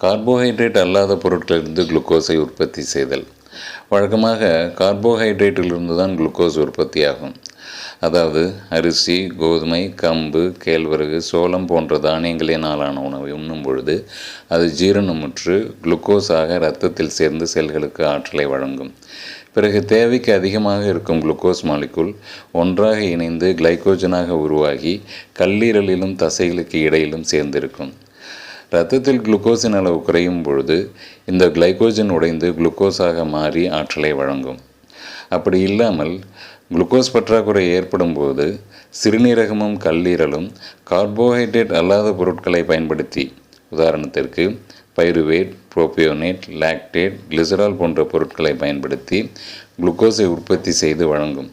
Carbohydrate அல்லாத பொருட்களிலிருந்து குளுக்கோஸை உற்பத்தி செய்தல். வழக்கமாக கார்போஹைட்ரேட்டிலிருந்து தான் குளுக்கோஸ் உற்பத்தியாகும். அதாவது அரிசி, கோதுமை, கம்பு, கேழ்வரகு, சோளம் போன்ற தானியங்களினாலான உணவை உண்ணும் பொழுது அது ஜீரணமுற்று குளுக்கோஸாக இரத்தத்தில் சேர்ந்து செல்களுக்கு ஆற்றலை வழங்கும். பிறகு தேவைக்கு அதிகமாக இருக்கும் குளுக்கோஸ் மாலிகுல் ஒன்றாக இணைந்து கிளைகோஜனாக உருவாகி கல்லீரலிலும் தசைகளுக்கு இடையிலும் சேர்ந்திருக்கும். இரத்தத்தில் குளுக்கோஸின் அளவு குறையும் பொழுது இந்த கிளைகோஜன் உடைந்து குளுக்கோஸாக மாறி ஆற்றலை வழங்கும். அப்படி இல்லாமல் குளுக்கோஸ் பற்றாக்குறை ஏற்படும் போது சிறுநீரகமும் கல்லீரலும் கார்போஹைட்ரேட் அல்லாத பொருட்களை பயன்படுத்தி, உதாரணத்திற்கு பைருவேட், புரோபியோனேட், லாக்டேட், கிளிசரால் போன்ற பொருட்களை பயன்படுத்தி குளுக்கோஸை உற்பத்தி செய்து வழங்கும்.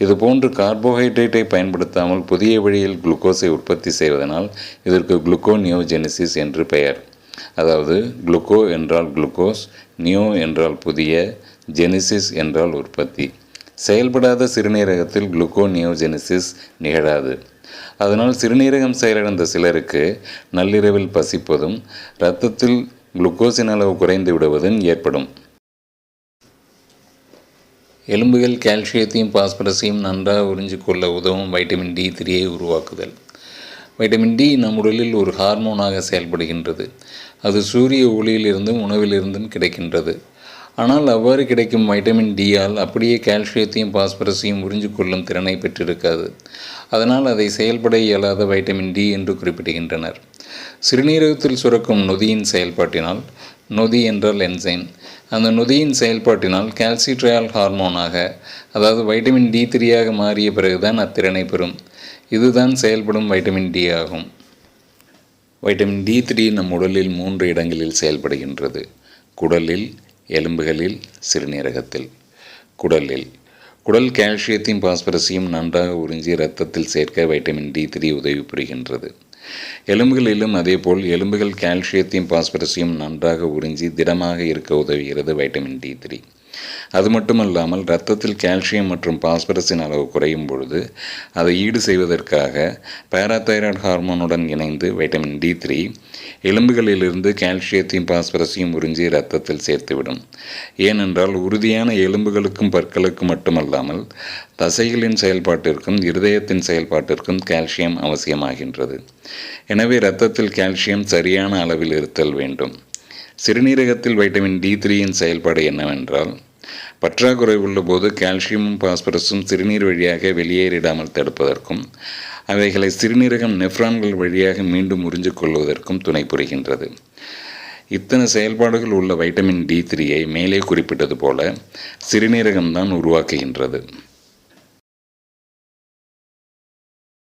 இதுபோன்று கார்போஹைட்ரேட்டை பயன்படுத்தாமல் புதிய வழியில் குளுக்கோஸை உற்பத்தி செய்வதனால் இதற்கு குளுக்கோனியோஜெனிசிஸ் என்று பெயர். அதாவது குளுக்கோ என்றால் குளுக்கோஸ், நியோ என்றால் புதிய, ஜெனிசிஸ் என்றால் உற்பத்தி. செயல்படாத சிறுநீரகத்தில் குளுக்கோனியோஜெனிசிஸ் நிகழாது. அதனால் சிறுநீரகம் செயலிழந்த சிலருக்கு நள்ளிரவில் பசிப்பதும் இரத்தத்தில் குளுக்கோஸின் அளவு குறைந்து விடுவதும் ஏற்படும். எலும்புகள் கால்சியத்தையும் பாஸ்பரஸையும் நன்றாக உறிஞ்சிக்கொள்ள உதவும் வைட்டமின் D3யை உருவாக்குதல். வைட்டமின் D நம் உடலில் ஒரு ஹார்மோனாக செயல்படுகின்றது. அது சூரிய ஒளியிலிருந்தும் உணவிலிருந்தும் கிடைக்கின்றது. ஆனால் அவ்வாறு கிடைக்கும் வைட்டமின் Dயால் அப்படியே கால்சியத்தையும் பாஸ்பரஸையும் உறிஞ்சிக்கொள்ளும் திறனை பெற்றிருக்காது. அதனால் அதை செயல்பட இயலாத வைட்டமின் D என்று குறிப்பிடுகின்றனர். சிறுநீரகத்தில் சுரக்கும் நொதியின் செயல்பாட்டினால், நொதி என்றால் என்சைம், அந்த நொதியின் செயல்பாட்டினால் கால்சிட்ரையால் ஹார்மோனாக, அதாவது வைட்டமின் D3ஆக மாறிய பிறகுதான் அத்திறனை பெறும். இதுதான் செயல்படும் வைட்டமின் D ஆகும். வைட்டமின் D3 நம் உடலில் 3 இடங்களில் செயல்படுகின்றது. குடலில், எலும்புகளில், சிறுநீரகத்தில். குடல் கால்சியத்தையும் பாஸ்பரஸையும் நன்றாக உறிஞ்சி இரத்தத்தில் சேர்க்க வைட்டமின் D3 உதவி புரிகின்றது. எலும்புகளிலும் அதேபோல் எலும்புகள் கால்சியத்தையும் பாஸ்பரஸையும் நன்றாக உறிஞ்சி திடமாக இருக்க உதவுகிறது வைட்டமின் D3. அது மட்டுமல்லாமல் இரத்தத்தில் கால்சியம் மற்றும் பாஸ்பரஸின் அளவு குறையும் பொழுது அதை ஈடு செய்வதற்காக பாராதைராய்டு ஹார்மோனுடன் இணைந்து வைட்டமின் D3 எலும்புகளிலிருந்து கால்சியத்தையும் பாஸ்பரஸையும் உறிஞ்சி இரத்தத்தில் சேர்த்துவிடும். ஏனென்றால் உறுதியான எலும்புகளுக்கும் பற்களுக்கும் மட்டுமல்லாமல் தசைகளின் செயல்பாட்டிற்கும் இருதயத்தின் செயல்பாட்டிற்கும் கால்சியம் அவசியமாகின்றது. எனவே இரத்தத்தில் கால்சியம் சரியான அளவில் இருத்தல் வேண்டும். சிறுநீரகத்தில் வைட்டமின் D3யின் செயல்பாடு என்னவென்றால், பற்றாக்குறை உள்ள போது கால்சியமும் பாஸ்பரஸும் சிறுநீர் வழியாக வெளியேறிடாமல் தடுப்பதற்கும் அவைகளை சிறுநீரகம் நெஃப்ரான்கள் வழியாக மீண்டும் உறிஞ்சிக் கொள்வதற்கும் துணை புரிகின்றது. இத்தனை செயல்பாடுகள் உள்ள வைட்டமின் D3யை மேலே குறிப்பிட்டது போல சிறுநீரகம்தான் உருவாக்குகின்றது.